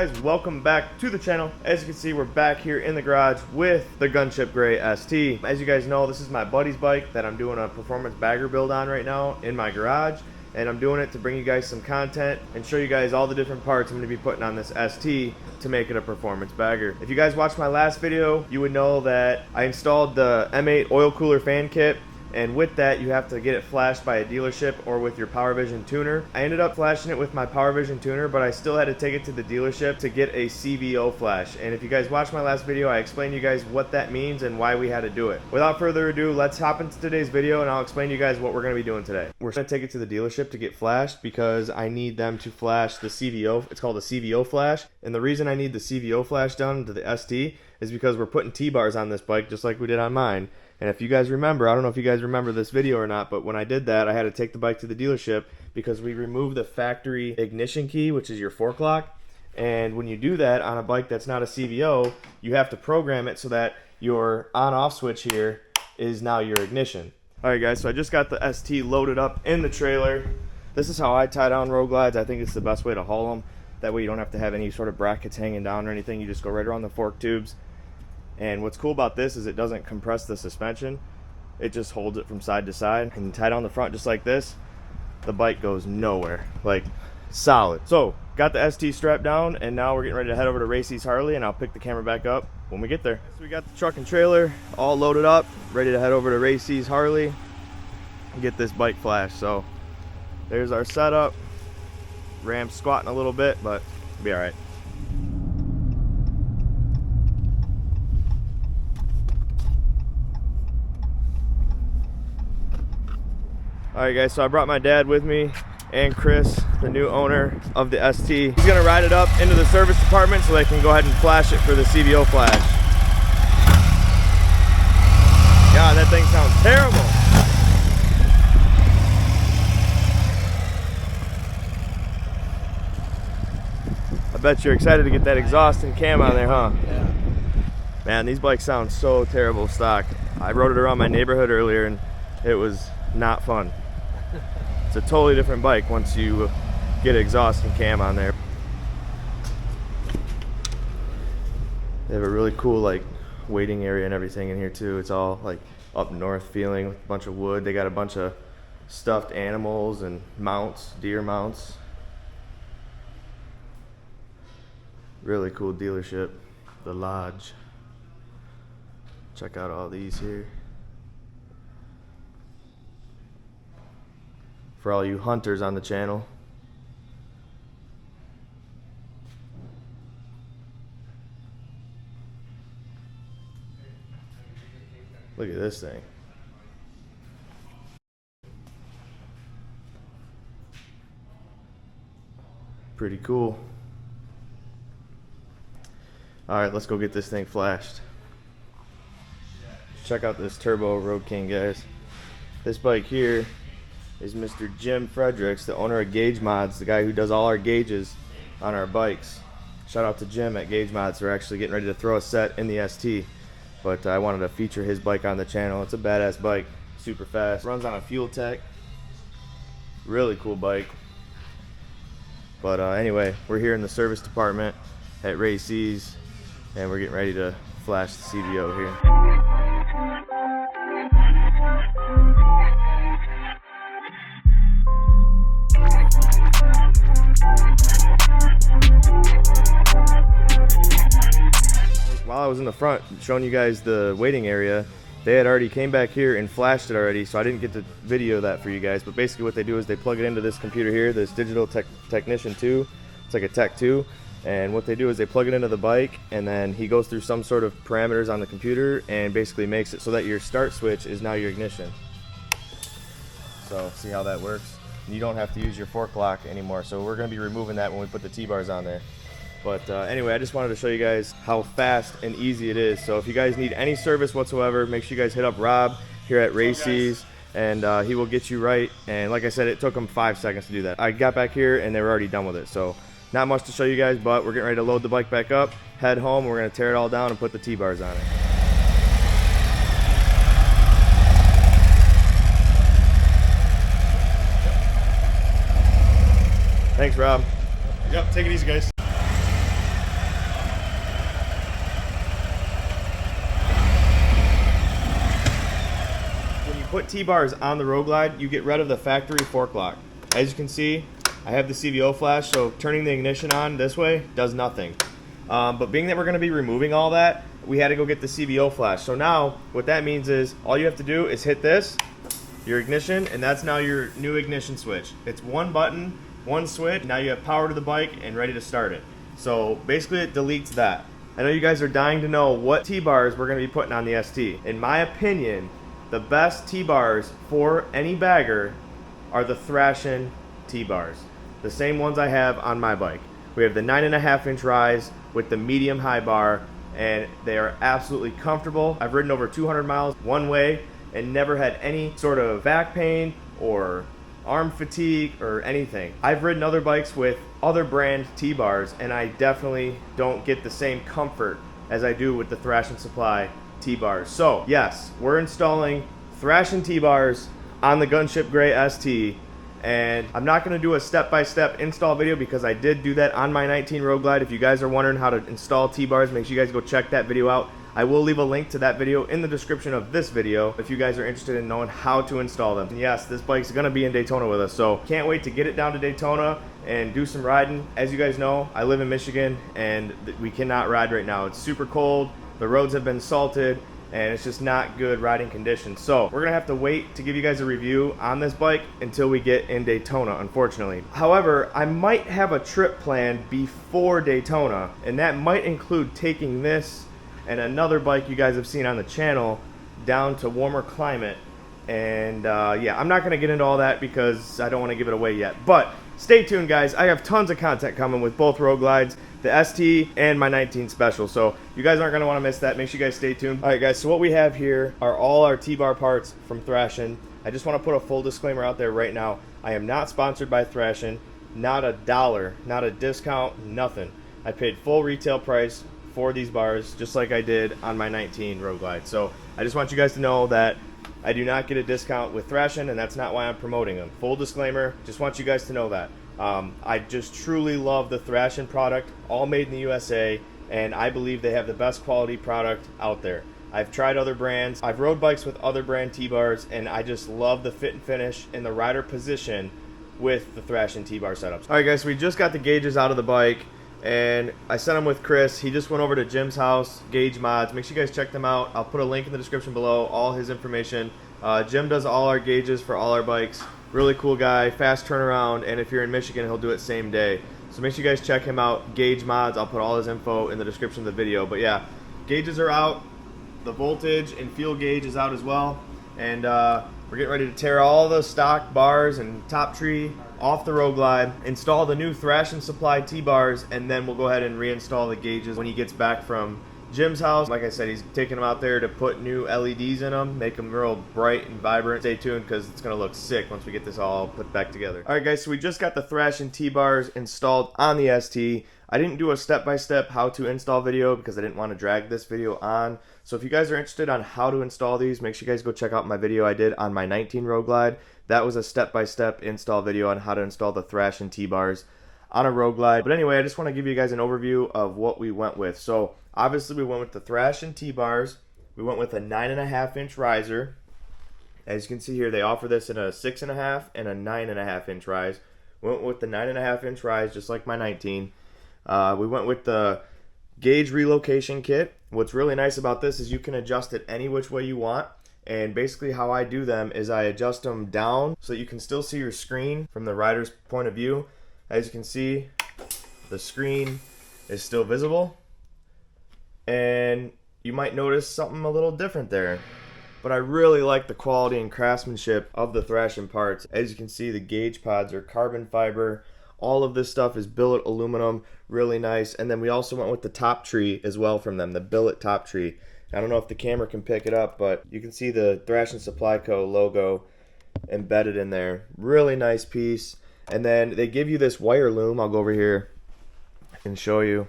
guys, welcome back to the channel. As you can see, we're back here in the garage with the Gunship Gray ST. As you guys know, this is my buddy's bike that I'm doing a performance bagger build on right now in my garage, and I'm doing it to bring you guys some content and show you guys all the different parts I'm going to be putting on this ST to make it a performance bagger. If you guys watched my last video, you would know that I installed the M8 oil cooler fan kit, and with that you have to get it flashed by a dealership or with your Power Vision tuner. I ended up flashing it with my Power Vision tuner, but I still had to take it to the dealership to get a CVO flash. And if you guys watched my last video, I explained to you guys what that means and why we had to do it. Without further ado, let's hop into today's video and I'll explain to you guys what we're going to be doing today. We're going to take it to the dealership to get flashed because I need them to flash the CVO. It's called a CVO flash, and the reason I need the CVO flash done to the ST is because we're putting T-bars on this bike just like we did on mine. And if you guys remember, I don't know if you guys remember this video or not, but when I did that, I had to take the bike to the dealership because we removed the factory ignition key, which is your fork lock. And when you do that on a bike that's not a CVO, you have to program it so that your on-off switch here is now your ignition. All right, guys, so I just got the ST loaded up in the trailer. This is how I tie down road glides. I think it's the best way to haul them. That way you don't have to have any sort of brackets hanging down or anything. You just go right around the fork tubes. And what's cool about this is it doesn't compress the suspension. It just holds it from side to side. And you tie down the front just like this, the bike goes nowhere. Like, solid. So, got the ST strapped down, and now we're getting ready to head over to Racy's Harley, and I'll pick the camera back up when we get there. So we got the truck and trailer all loaded up, ready to head over to Racy's Harley and get this bike flashed. So, there's our setup. Ram's squatting a little bit, but it'll be all right. Alright guys, so I brought my dad with me and Chris, the new owner of the ST. He's gonna ride it up into the service department so they can go ahead and flash it for the CVO flash. God, that thing sounds terrible. I bet you're excited to get that exhaust and cam on there, huh? Yeah. Man, these bikes sound so terrible stock. I rode it around my neighborhood earlier and it was not fun. It's a totally different bike once you get exhaust and cam on there. They have a really cool like waiting area and everything in here too. It's all like up north feeling with a bunch of wood. They got a bunch of stuffed animals and mounts, deer mounts. Really cool dealership, the Lodge. Check out all these here. For all you hunters on the channel. Look at this thing. Pretty cool. Alright, let's go get this thing flashed. Check out this Turbo Road King, guys. This bike here is Mr. Jim Fredericks, the owner of Gauge Mods, the guy who does all our gauges on our bikes. Shout out to Jim at Gauge Mods. We're actually getting ready to throw a set in the ST, but I wanted to feature his bike on the channel. It's a badass bike, super fast, runs on a Fuel Tech. Really cool bike. But anyway, we're here in the service department at Racy's, and we're getting ready to flash the CVO here. While I was in the front showing you guys the waiting area, they had already came back here and flashed it already, so I didn't get to video that for you guys. But basically what they do is they plug it into this computer here, this Digital Technician 2. It's like a Tech 2, and what they do is they plug it into the bike, and then he goes through some sort of parameters on the computer and basically makes it so that your start switch is now your ignition. So see how that works? You don't have to use your fork lock anymore, so we're going to be removing that when we put the T-bars on there. But anyway, I just wanted to show you guys how fast and easy it is. So if you guys need any service whatsoever, make sure you guys hit up Rob here at Racy's, and he will get you right. And like I said, it took him 5 seconds to do that. I got back here and they were already done with it. So not much to show you guys, but we're getting ready to load the bike back up, head home, and we're going to tear it all down and put the T-bars on it. Thanks, Rob. Yep, take it easy, guys. T-bars on the Road Glide, you get rid of the factory fork lock. As you can see, I have the CVO flash, so turning the ignition on this way does nothing. But being that we're going to be removing all that, we had to go get the CVO flash. So now what that means is all you have to do is hit this, your ignition, and that's now your new ignition switch. It's one button, one switch. Now you have power to the bike and ready to start it. So basically it deletes that. I know you guys are dying to know what T-bars we're going to be putting on the ST. In my opinion, the best T-bars for any bagger are the Thrashin T-bars. The same ones I have on my bike. We have the 9.5-inch rise with the medium high bar, and they are absolutely comfortable. I've ridden over 200 miles one way and never had any sort of back pain or arm fatigue or anything. I've ridden other bikes with other brand T-bars, and I definitely don't get the same comfort as I do with the Thrash and Supply T-bars. So yes, we're installing Thrashin T-bars on the Gunship Gray ST, and I'm not going to do a step-by-step install video because I did do that on my 19 Road Glide. If you guys are wondering how to install T-bars, make sure you guys go check that video out. I will leave a link to that video in the description of this video if you guys are interested in knowing how to install them. And yes, this bike's going to be in Daytona with us, so can't wait to get it down to Daytona and do some riding. As you guys know, I live in Michigan and we cannot ride right now. It's super cold, the roads have been salted, and it's just not good riding conditions. So we're gonna have to wait to give you guys a review on this bike until we get in Daytona, unfortunately. However, I might have a trip planned before Daytona, and that might include taking this and another bike you guys have seen on the channel down to warmer climate. And yeah, I'm not gonna get into all that because I don't wanna give it away yet. But stay tuned, guys. I have tons of content coming with both Road Glides, the ST and my 19 Special, so you guys aren't going to want to miss that. Make sure you guys stay tuned. Alright guys, so what we have here are all our T-bar parts from Thrashin. I just want to put a full disclaimer out there right now. I am not sponsored by Thrashin, not a dollar, not a discount, nothing. I paid full retail price for these bars just like I did on my 19 Road Glide. So I just want you guys to know that I do not get a discount with Thrashin, and that's not why I'm promoting them. Full disclaimer, just want you guys to know that. I just truly love the Thrashin product, all made in the USA, and I believe they have the best quality product out there. I've tried other brands, I've rode bikes with other brand T-bars, and I just love the fit and finish and the rider position with the Thrashin T-bar setups. Alright guys, so we just got the gauges out of the bike, and I sent them with Chris. He just went over to Jim's house, Gauge Mods. Make sure you guys check them out. I'll put a link in the description below, all his information. Jim does all our gauges for all our bikes. Really cool guy, fast turnaround, and if you're in Michigan, he'll do it same day. So make sure you guys check him out, Gauge Mods. I'll put all his info in the description of the video. But yeah, gauges are out. The voltage and fuel gauge is out as well. And we're getting ready to tear all the stock bars and top tree off the Road Glide, install the new Thrash and Supply T-bars, and then we'll go ahead and reinstall the gauges when he gets back from Jim's house. Like I said, he's taking them out there to put new LEDs in them, make them real bright and vibrant. Stay tuned because it's going to look sick once we get this all put back together. Alright guys, so we just got the Thrash and T-bars installed on the ST. I didn't do a step-by-step how to install video because I didn't want to drag this video on. So if you guys are interested on how to install these, make sure you guys go check out my video I did on my 19 Road Glide. That was a step-by-step install video on how to install the Thrash and T-bars on a Road Glide. But anyway, I just want to give you guys an overview of what we went with. So obviously we went with the Thrash and T-bars. We went with a 9.5-inch riser. As you can see here, they offer this in a 6.5 and a 9.5-inch rise. We went with the 9.5-inch rise just like my 19. We went with the gauge relocation kit. What's really nice about this is you can adjust it any which way you want. And basically how I do them is I adjust them down so that you can still see your screen from the rider's point of view. As you can see, the screen is still visible. And you might notice something a little different there. But I really like the quality and craftsmanship of the Thrashin parts. As you can see, the gauge pods are carbon fiber. All of this stuff is billet aluminum, really nice. And then we also went with the top tree as well from them, the billet top tree. I don't know if the camera can pick it up, but you can see the Thrash and Supply Co. logo embedded in there. Really nice piece. And then they give you this wire loom. I'll go over here and show you.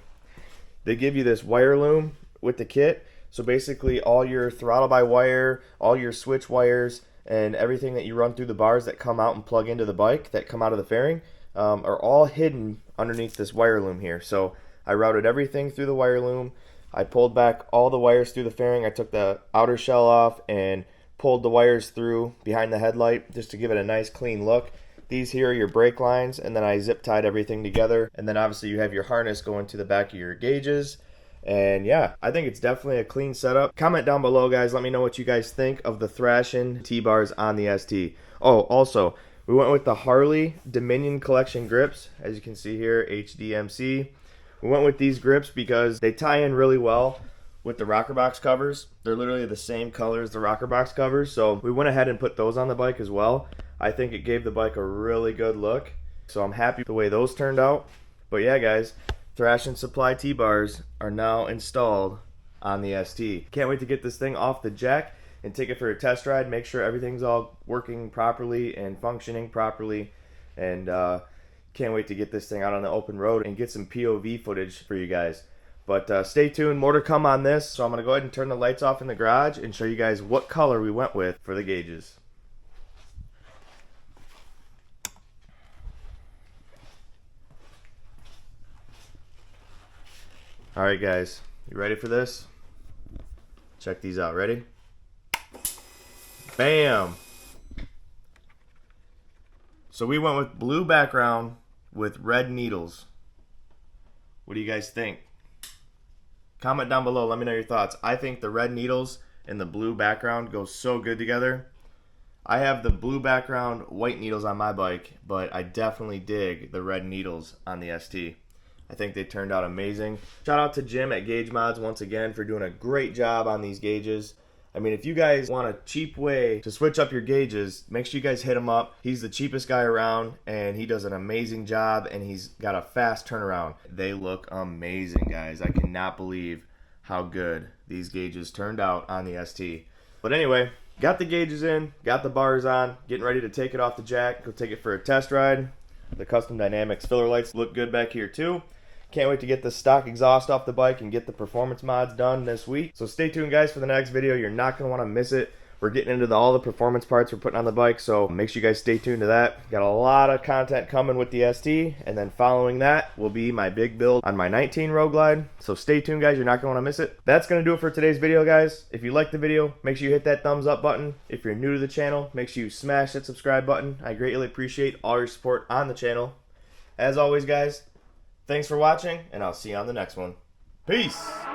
They give you this wire loom with the kit. So basically all your throttle by wire, all your switch wires, and everything that you run through the bars that come out and plug into the bike, that come out of the fairing, are all hidden underneath this wire loom here. So I routed everything through the wire loom. I pulled back all the wires through the fairing. I took the outer shell off and pulled the wires through behind the headlight just to give it a nice clean look. These here are your brake lines, and then I zip tied everything together. And then obviously you have your harness going to the back of your gauges. And yeah, I think it's definitely a clean setup. Comment down below, guys. Let me know what you guys think of the Thrashin' T-bars on the ST. Oh, also, we went with the Harley Dominion Collection grips. As you can see here, HDMC. We went with these grips because they tie in really well with the rocker box covers. They're literally the same color as the rocker box covers, so we went ahead and put those on the bike as well. I think it gave the bike a really good look, so I'm happy the way those turned out. But yeah, guys, Thrashin' Supply T-bars are now installed on the ST. Can't wait to get this thing off the jack and take it for a test ride, make sure everything's all working properly and functioning properly, and can't wait to get this thing out on the open road and get some POV footage for you guys. But stay tuned, more to come on this. So I'm going to go ahead and turn the lights off in the garage and show you guys what color we went with for the gauges. Alright guys, you ready for this? Check these out, ready? Bam! So we went with blue background with red needles. What do you guys think? Comment down below, let me know your thoughts. I think the red needles and the blue background go so good together. I have the blue background, white needles on my bike, but I definitely dig the red needles on the ST. I think they turned out amazing. Shout out to Jim at Gauge Mods once again for doing a great job on these gauges. I mean, if you guys want a cheap way to switch up your gauges, make sure you guys hit him up. He's the cheapest guy around, and he does an amazing job, and he's got a fast turnaround. They look amazing, guys. I cannot believe how good these gauges turned out on the ST. But anyway, got the gauges in, got the bars on, getting ready to take it off the jack, go take it for a test ride. The Custom Dynamics filler lights look good back here too. Can't wait to get the stock exhaust off the bike and get the performance mods done this week. So stay tuned, guys, for the next video. You're not going to want to miss it. We're getting into all the performance parts we're putting on the bike, so make sure you guys stay tuned to that. Got a lot of content coming with the ST, and then following that will be my big build on my 19 Road Glide. So stay tuned, guys. You're not going to want to miss it. That's going to do it for today's video, guys. If you liked the video, make sure you hit that thumbs up button. If you're new to the channel, make sure you smash that subscribe button. I greatly appreciate all your support on the channel. As always, guys, thanks for watching, and I'll see you on the next one. Peace!